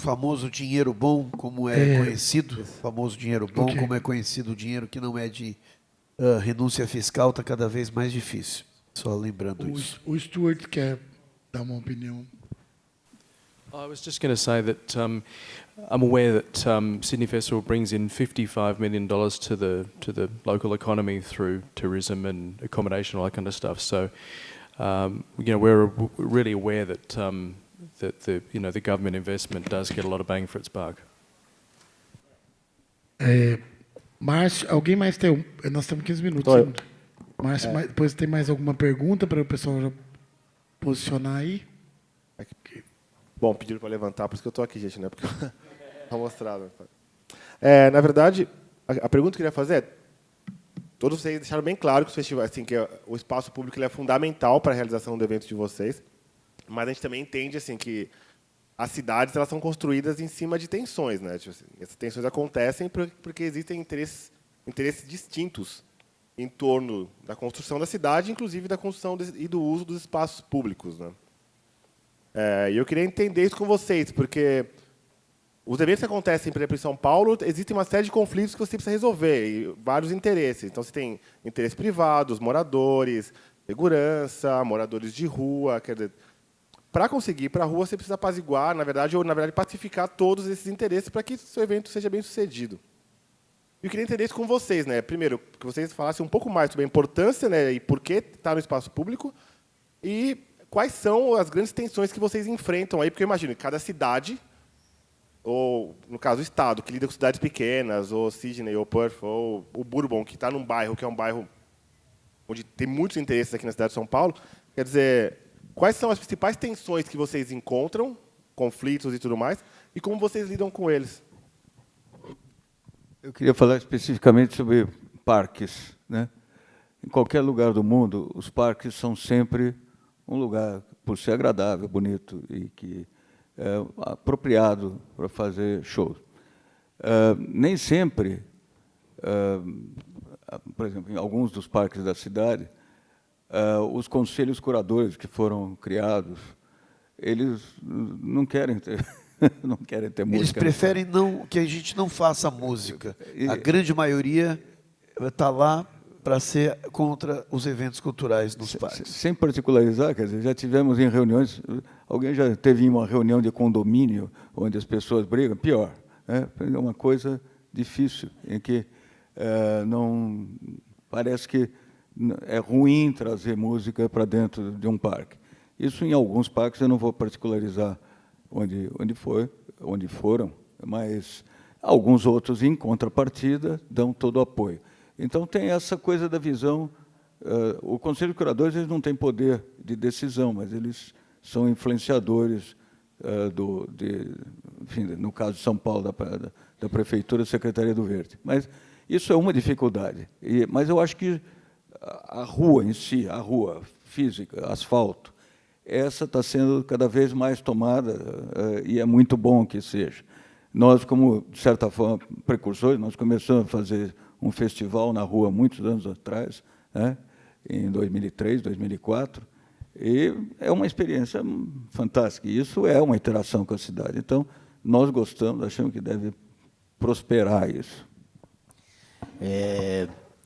famoso dinheiro bom, como é conhecido, o famoso dinheiro bom, como é conhecido o dinheiro que não é de renúncia fiscal, está cada vez mais difícil. Só lembrando isso. O Stuart quer dar uma opinião. I was just going to say that I'm aware that Sydney Festival brings in $55 million to the local economy through tourism and accommodation, all that kind of stuff. So, we're really aware that the government investment does get a lot of bang for its buck. Márcio, alguém mais tem? Nós temos 15 minutos. Márcio, depois tem mais alguma pergunta para o pessoal já posicionar aí? Bom, pediram para levantar, por isso que eu estou aqui, gente, né? Porque está mostrado. Na verdade, a pergunta que eu queria fazer é: todos vocês deixaram bem claro que os festivais, assim, que o espaço público ele é fundamental para a realização do evento de vocês, mas a gente também entende assim que as cidades elas são construídas em cima de tensões, né? Tipo assim, essas tensões acontecem porque existem interesses distintos em torno da construção da cidade, inclusive da construção e do uso dos espaços públicos, né? E eu queria entender isso com vocês, porque os eventos que acontecem, por exemplo, em São Paulo, existem uma série de conflitos que você precisa resolver, e vários interesses. Então, você tem interesse privado, os moradores, segurança, moradores de rua. Quer dizer, para conseguir ir para a rua, você precisa apaziguar, na verdade, pacificar todos esses interesses para que o seu evento seja bem sucedido. Eu queria entender isso com vocês, né? Primeiro, que vocês falassem um pouco mais sobre a importância, né, e por que está no espaço público, e quais são as grandes tensões que vocês enfrentam aí, porque eu imagino que cada cidade, ou, no caso, o Estado, que lida com cidades pequenas, ou Sydney, ou Perth, ou o Bourbon, que está num bairro que é um bairro onde tem muitos interesses aqui na cidade de São Paulo, quer dizer, quais são as principais tensões que vocês encontram, conflitos e tudo mais, e como vocês lidam com eles? Eu queria falar especificamente sobre parques, né? Em qualquer lugar do mundo, os parques são sempre um lugar, por ser agradável, bonito e que é apropriado para fazer shows. Nem sempre, por exemplo, em alguns dos parques da cidade, os conselhos curadores que foram criados, eles não querem ter, não querem ter música. Eles preferem que a gente não faça música. A grande maioria está lá para ser contra os eventos culturais nos parques. Sem particularizar, quer dizer, já tivemos em reuniões, alguém já teve uma reunião de condomínio onde as pessoas brigam? Pior, é uma coisa difícil, em que não parece que é ruim trazer música para dentro de um parque. Isso em alguns parques, eu não vou particularizar onde foram, mas alguns outros, em contrapartida, dão todo o apoio. Então, tem essa coisa da visão. O Conselho de Curadores eles não tem poder de decisão, mas eles são influenciadores, enfim, no caso de São Paulo, da Prefeitura, Secretaria do Verde. Mas isso é uma dificuldade. Mas eu acho que a rua em si, a rua física, asfalto, essa está sendo cada vez mais tomada, e é muito bom que seja. Nós, como, de certa forma, precursores, nós começamos a fazer um festival na rua muitos anos atrás, né, em 2003, 2004, e é uma experiência fantástica. E isso é uma interação com a cidade. Então, nós gostamos, achamos que deve prosperar isso.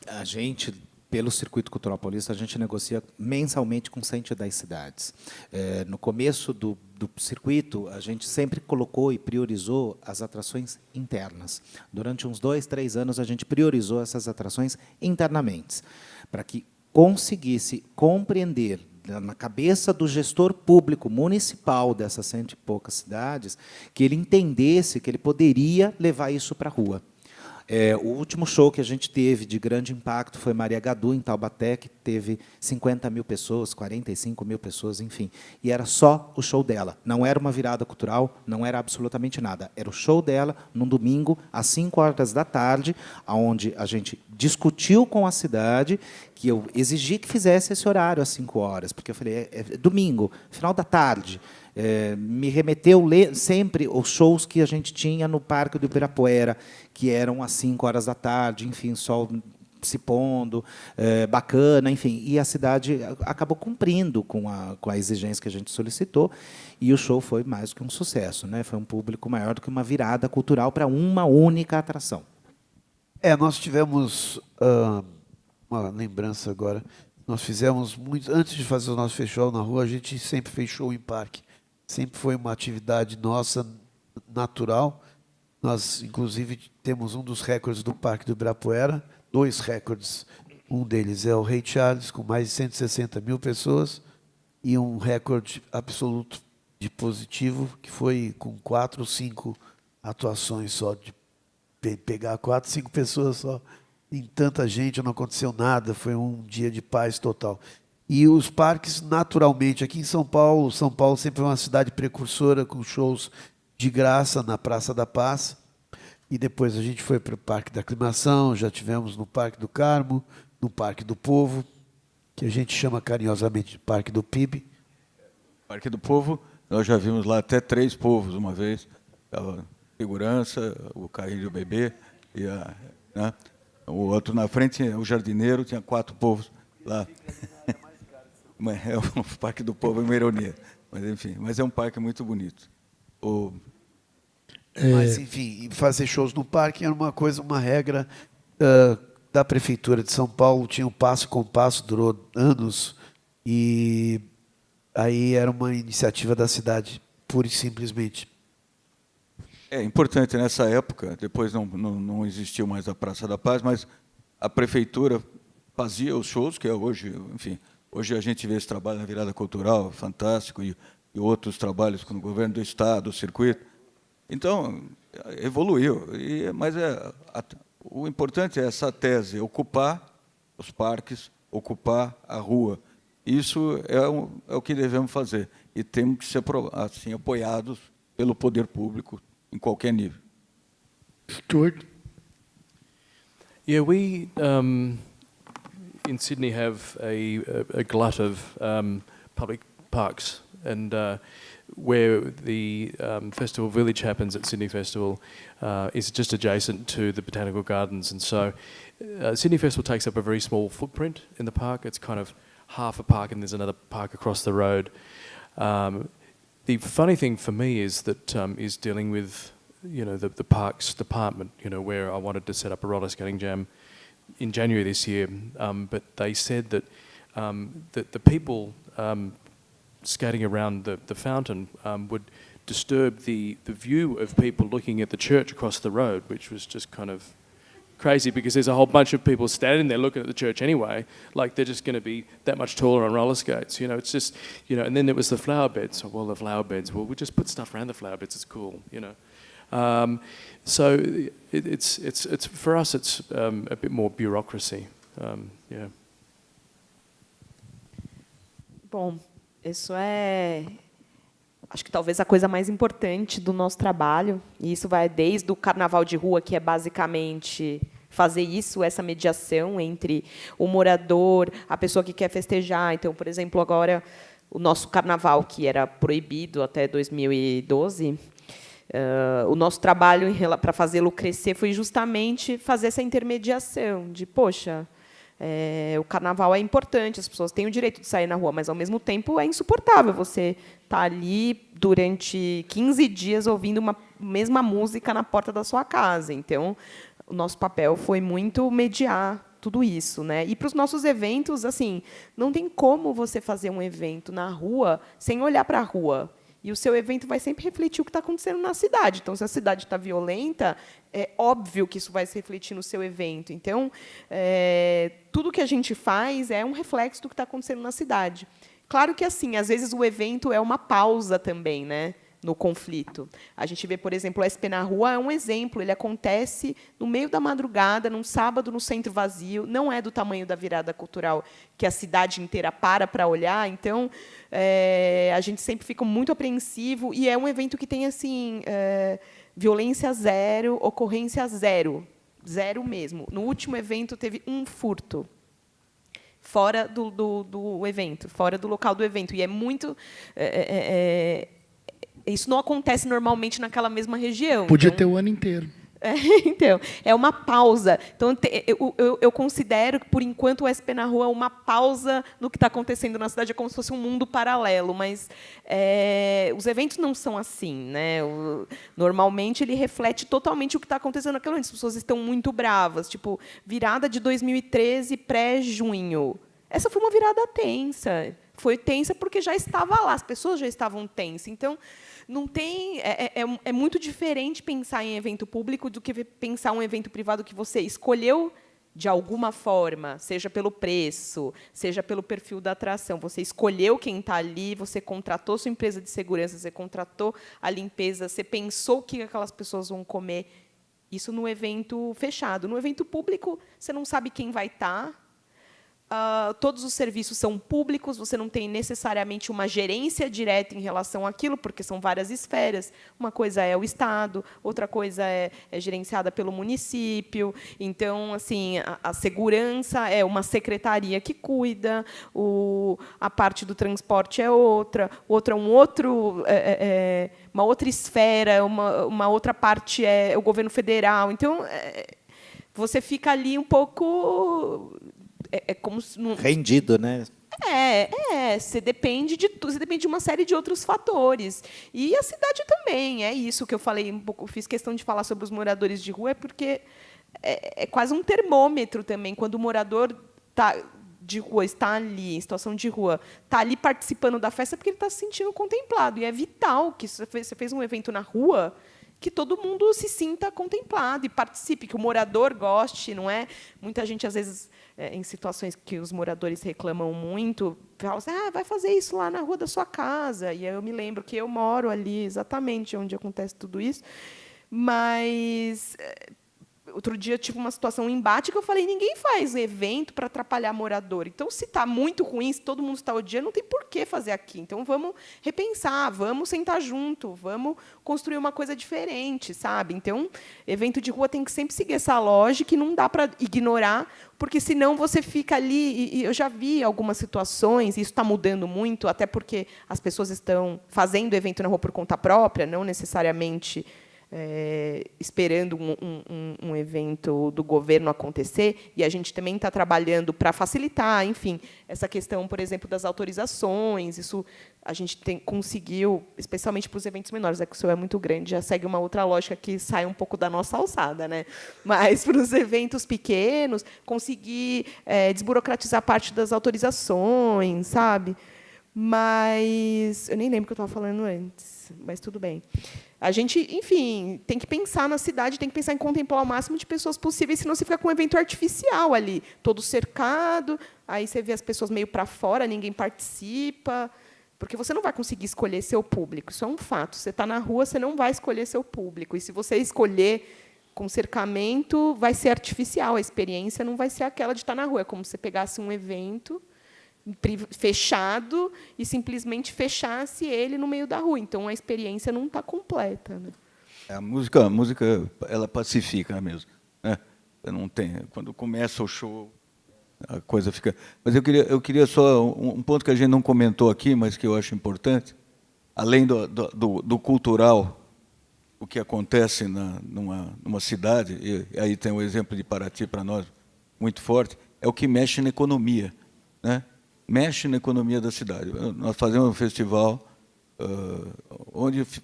A gente, pelo Circuito Cultural Paulista, a gente negocia mensalmente com 110 cidades. No começo do circuito, a gente sempre colocou e priorizou as atrações internas. Durante uns 2, 3 anos, a gente priorizou essas atrações internamente, para que conseguisse compreender, na cabeça do gestor público municipal dessas 100 e poucas cidades, que ele entendesse que ele poderia levar isso para a rua. O último show que a gente teve de grande impacto foi Maria Gadu, em Taubaté, que teve 50 mil pessoas, 45 mil pessoas, enfim. E era só o show dela. Não era uma virada cultural, não era absolutamente nada. Era o show dela, num domingo, às 5 horas da tarde, onde a gente discutiu com a cidade, que eu exigi que fizesse esse horário às 5 horas, porque eu falei, é domingo, final da tarde. Me remeteu sempre os shows que a gente tinha no Parque do Ibirapuera, que eram às 5 horas da tarde, enfim, sol se pondo, bacana, enfim. E a cidade acabou cumprindo com a exigência que a gente solicitou, e o show foi mais do que um sucesso, né? Foi um público maior do que uma virada cultural para uma única atração. Nós tivemos uma lembrança agora. Nós fizemos muito, antes de fazer o nosso festival na rua, a gente sempre fez show em parque. Sempre foi uma atividade nossa, natural. Nós, inclusive, temos um dos recordes do Parque do Ibirapuera, 2 recordes. Um deles é o Rei Charles, com mais de 160 mil pessoas, e um recorde absoluto de positivo, que foi com 4 ou 5 atuações só, de pegar 4, 5 pessoas só. Em tanta gente, não aconteceu nada, foi um dia de paz total. E os parques, naturalmente, aqui em São Paulo sempre é uma cidade precursora, com shows de graça na Praça da Paz, e depois a gente foi para o Parque da Aclimação, já tivemos no Parque do Carmo, no Parque do Povo, que a gente chama carinhosamente de Parque do PIB. Parque do Povo, nós já vimos lá até 3 povos uma vez, a segurança, o carrinho do bebê, e né? O outro na frente, o jardineiro, tinha 4 povos lá. O Parque do Povo é uma ironia, mas enfim, mas é um parque muito bonito. Mas, enfim, fazer shows no parque era uma regra da Prefeitura de São Paulo, tinha um passo com passo, durou anos, e aí era uma iniciativa da cidade, pura e simplesmente. É importante nessa época, depois não existiu mais a Praça da Paz, mas a Prefeitura fazia os shows, que é hoje, enfim, hoje a gente vê esse trabalho na virada cultural, fantástico, e outros trabalhos com o governo do Estado, o circuito. Então, evoluiu. Mas o importante é essa tese, ocupar os parques, ocupar a rua. Isso é o que devemos fazer. E temos que ser assim, apoiados pelo poder público em qualquer nível. Stuart? Yeah, we in Sydney have a glut of public parks, and where the Festival Village happens at Sydney Festival is just adjacent to the Botanical Gardens, and so Sydney Festival takes up a very small footprint in the park. It's kind of half a park, and there's another park across the road. The funny thing for me is that is dealing with the parks department, where I wanted to set up a roller skating jam in January this year, but they said that that the people skating around the fountain would disturb the view of people looking at the church across the road, which was just kind of crazy because there's a whole bunch of people standing there looking at the church anyway, like they're just going to be that much taller on roller skates. It's just, and then there was the flower beds. So, well, the flower beds, well, we just put stuff around the flower beds, it's cool, So it's for us, it's a bit more bureaucracy, yeah. Bom, isso acho que talvez a coisa mais importante do nosso trabalho, e isso vai desde o carnaval de rua, que é basicamente fazer isso, essa mediação entre o morador, a pessoa que quer festejar. Então, por exemplo, agora, o nosso carnaval, que era proibido até 2012, o nosso trabalho para fazê-lo crescer foi justamente fazer essa intermediação de, poxa, o carnaval é importante, as pessoas têm o direito de sair na rua, mas, ao mesmo tempo, é insuportável você estar ali durante 15 dias ouvindo uma mesma música na porta da sua casa. Então, o nosso papel foi muito mediar tudo isso, né? E para os nossos eventos, assim, não tem como você fazer um evento na rua sem olhar para a rua. E o seu evento vai sempre refletir o que está acontecendo na cidade. Então, se a cidade está violenta, é óbvio que isso vai se refletir no seu evento. Então, tudo que a gente faz é um reflexo do que está acontecendo na cidade. Claro que, assim, às vezes o evento é uma pausa também, né, no conflito. A gente vê, por exemplo, o SP na Rua é um exemplo. Ele acontece no meio da madrugada, num sábado, no centro vazio. Não é do tamanho da virada cultural que a cidade inteira para olhar. Então, a gente sempre fica muito apreensivo. E é um evento que tem, assim, violência zero, ocorrência zero. Zero mesmo. No último evento, teve um furto fora do evento, fora do local do evento. E é muito... isso não acontece normalmente naquela mesma região. Podia então, ter o ano inteiro. Então, é uma pausa. Então, eu considero que, por enquanto, o SP na Rua é uma pausa no que está acontecendo na cidade, é como se fosse um mundo paralelo, mas os eventos não são assim, né? Normalmente, ele reflete totalmente o que está acontecendo naquele momento. As pessoas estão muito bravas, tipo, virada de 2013, pré-junho. Essa foi uma virada tensa. Foi tensa porque já estava lá, as pessoas já estavam tensas. Então, não tem, é muito diferente pensar em evento público do que pensar um evento privado que você escolheu de alguma forma, seja pelo preço, seja pelo perfil da atração. Você escolheu quem está ali, você contratou sua empresa de segurança, você contratou a limpeza, você pensou o que aquelas pessoas vão comer. Isso no evento fechado. No evento público, você não sabe quem vai estar. Todos os serviços são públicos, você não tem necessariamente uma gerência direta em relação àquilo, porque são várias esferas. Uma coisa é o Estado, outra coisa é gerenciada pelo município. Então, assim, a segurança é uma secretaria que cuida, a parte do transporte é outra, uma outra esfera, uma outra parte é o governo federal. Então, você fica ali um pouco... como se rendido, né? Você depende de tudo, você depende de uma série de outros fatores. E a cidade também, é isso que eu falei um pouco, fiz questão de falar sobre os moradores de rua, porque é quase um termômetro também, quando o morador de rua está ali, em situação de rua, está ali participando da festa, porque ele está se sentindo contemplado. E é vital que você fez um evento na rua, que todo mundo se sinta contemplado e participe, que o morador goste, não é? Muita gente, às vezes, em situações que os moradores reclamam muito, fala assim, vai fazer isso lá na rua da sua casa. E aí eu me lembro que eu moro ali, exatamente onde acontece tudo isso. Mas outro dia eu tive uma situação, um embate, que eu falei, ninguém faz evento para atrapalhar morador. Então, se está muito ruim, se todo mundo está odiando, não tem por que fazer aqui. Então, vamos repensar, vamos sentar junto, vamos construir uma coisa diferente, sabe? Então, evento de rua tem que sempre seguir essa lógica e não dá para ignorar, porque, senão, você fica ali... E eu já vi algumas situações, e isso está mudando muito, até porque as pessoas estão fazendo evento na rua por conta própria, não necessariamente... esperando um evento do governo acontecer, e a gente também está trabalhando para facilitar, enfim, essa questão, por exemplo, das autorizações. Isso a gente conseguiu, especialmente para os eventos menores, que o seu é muito grande, já segue uma outra lógica que sai um pouco da nossa alçada, né? Mas para os eventos pequenos, conseguir desburocratizar parte das autorizações, sabe? Mas eu nem lembro o que eu estava falando antes, mas tudo bem. A gente, enfim, tem que pensar na cidade, tem que pensar em contemplar o máximo de pessoas possíveis, senão você fica com um evento artificial ali, todo cercado, aí você vê as pessoas meio para fora, ninguém participa, porque você não vai conseguir escolher seu público, isso é um fato. Você está na rua, você não vai escolher seu público, e se você escolher com cercamento, vai ser artificial, a experiência não vai ser aquela de estar na rua, é como se você pegasse um evento fechado e simplesmente fechasse ele no meio da rua. Então, a experiência não está completa, né? A música, ela pacifica mesmo, né? Não tem, quando começa o show, a coisa fica... Mas eu queria só um ponto que a gente não comentou aqui, mas que eu acho importante, além do cultural, o que acontece numa cidade, e aí tem o exemplo de Paraty para nós muito forte, é o que mexe na economia, né? Mexe na economia da cidade. Nós fazemos um festival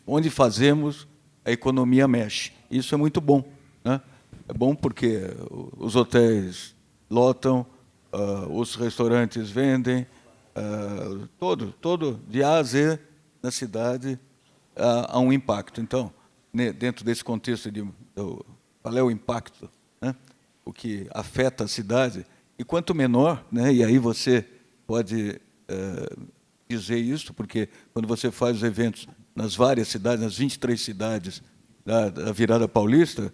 onde fazemos, a economia mexe. Isso é muito bom, né? É bom porque os hotéis lotam, os restaurantes vendem, todo de A a Z na cidade há um impacto. Então, dentro desse contexto qual é o impacto, né? O que afeta a cidade, e quanto menor, né? E aí você pode dizer isso, porque quando você faz os eventos nas várias cidades, nas 23 cidades da Virada Paulista,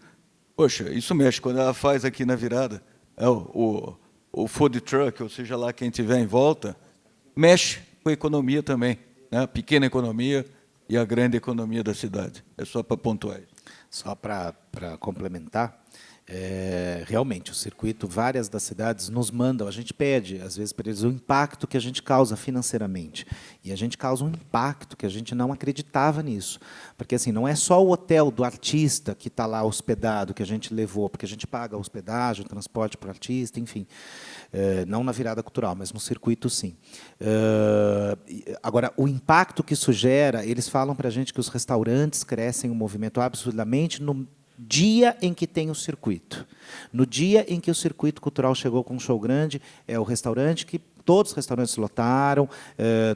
poxa, isso mexe. Quando ela faz aqui na Virada, o food truck, ou seja lá quem estiver em volta, mexe com a economia também, né? A pequena economia e a grande economia da cidade. É só para pontuar isso. Só para complementar, Realmente, o circuito, várias das cidades nos mandam, a gente pede, às vezes, para eles o impacto que a gente causa financeiramente. E a gente causa um impacto que a gente não acreditava nisso. Porque assim, não é só o hotel do artista que está lá hospedado, que a gente levou, porque a gente paga a hospedagem, o transporte para o artista, enfim. Não na virada cultural, mas no circuito, sim. Agora, o impacto que isso gera, eles falam para a gente que os restaurantes crescem um movimento absurdamente no dia em que tem o circuito. No dia em que o circuito cultural chegou com um show grande, é o restaurante que todos os restaurantes lotaram,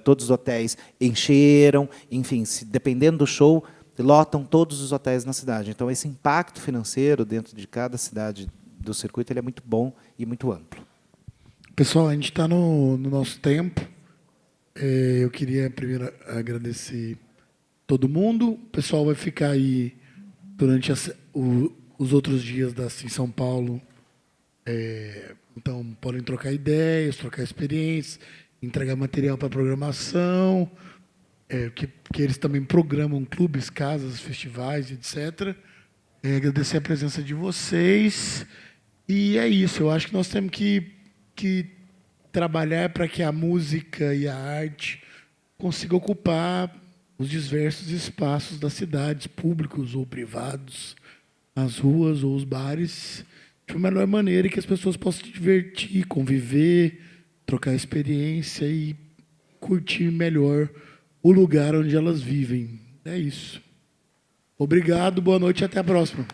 todos os hotéis encheram, enfim, dependendo do show, lotam todos os hotéis na cidade. Então, esse impacto financeiro dentro de cada cidade do circuito ele é muito bom e muito amplo. Pessoal, a gente está no nosso tempo. Eu queria primeiro agradecer todo mundo. O pessoal vai ficar aí durante os outros dias em São Paulo. Então, podem trocar ideias, trocar experiências, entregar material para programação, que eles também programam clubes, casas, festivais, etc. Agradecer a presença de vocês. E é isso. Eu acho que nós temos que trabalhar para que a música e a arte consigam ocupar os diversos espaços das cidades, públicos ou privados, as ruas ou os bares, de uma melhor maneira que as pessoas possam se divertir, conviver, trocar experiência e curtir melhor o lugar onde elas vivem. É isso. Obrigado, boa noite e até a próxima.